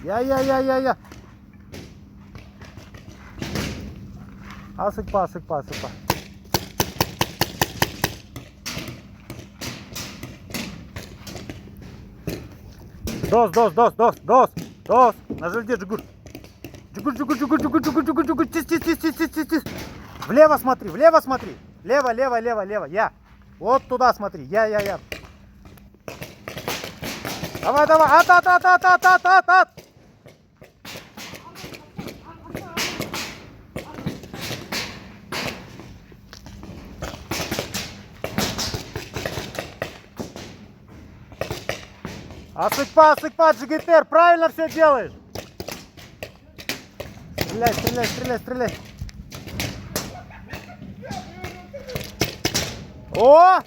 Я. Асыкпа. Дос. На жерде Джигур. Джигур. Тис. Влево смотри. Лево. Я. Вот туда смотри. Я. Давай. Ат. Асыкпа, Джигитер, правильно все делаешь. Стреляй. О!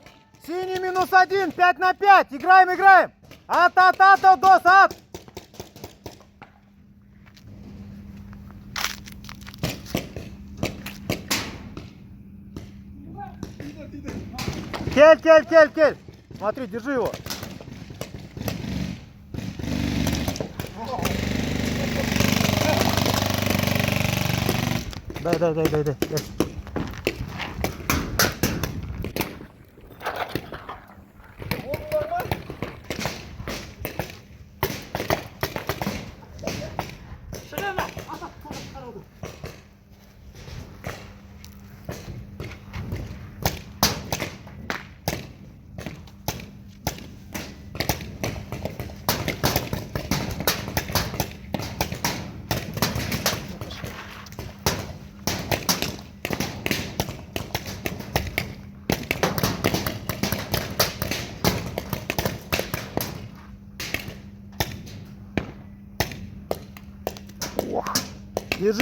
Синий -1, 5 на 5. Играем. Ат, дос, ат. Кель. Смотри, держи его. Дай.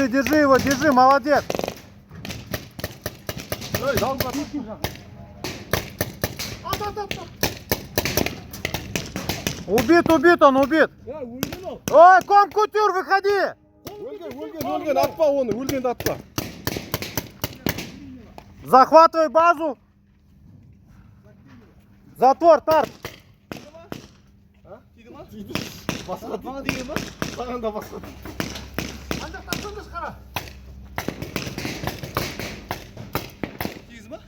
Держи его, молодец. Убит он. Ой, Комкутюр, выходи. Өлген, атпа оны, өлгенді атпа. Захватывай базу. Затвор, тарт. Басқа бана деген ба? Саған да басқа. Андақтан сөндіріс қара. Тегіз ба?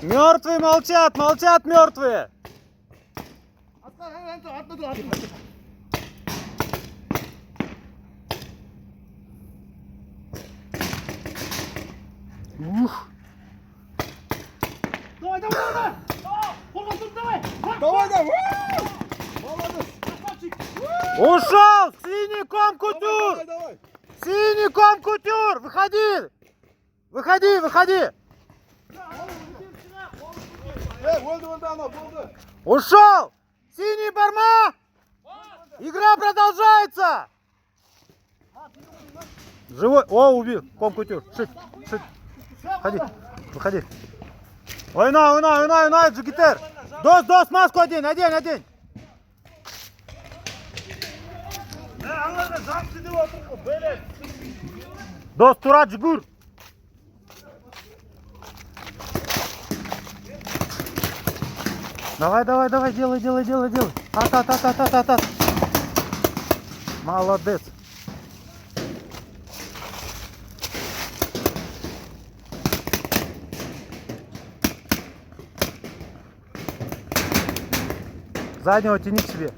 Мертвые молчат мертвые. Ух. Давай! Молодец. Ушел! Синий Комкутюр! Давай. Синий Комкутюр! Выходи! Өлді, ана, болды. Ушел! Синий Барма! Игра продолжается! Живой! О, убил! Комкутюр! Шить! Выходи! Ойна, Джигитер! Дос, маску одень! Дос, тура, Джигур! Давай, делай! Ат! Молодец! Заднего тяни к себе.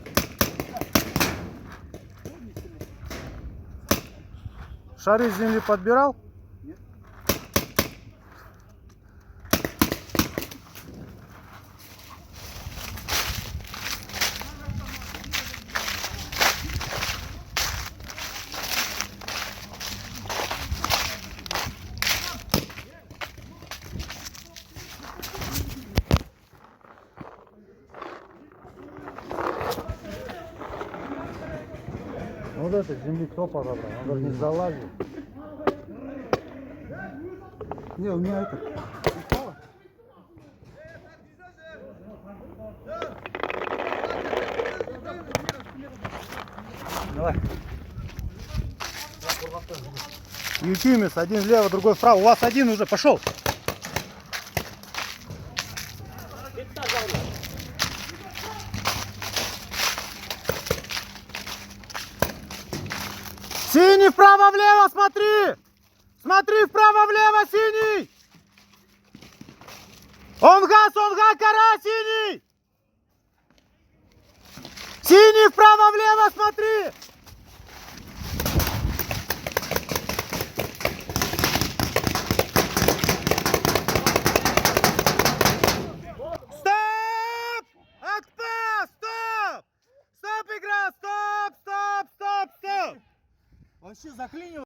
Шары с земли подбирал? Нет. Вот это с земли кто подобрал? Он даже не залазил. Не, у меня это упало. Давай. Ютимец, один влево, другой вправо. У вас один уже, пошел. Синий вправо-влево, смотри! Смотри вправо-влево, синий! Он газ, кора, синий! Синий вправо-влево, смотри!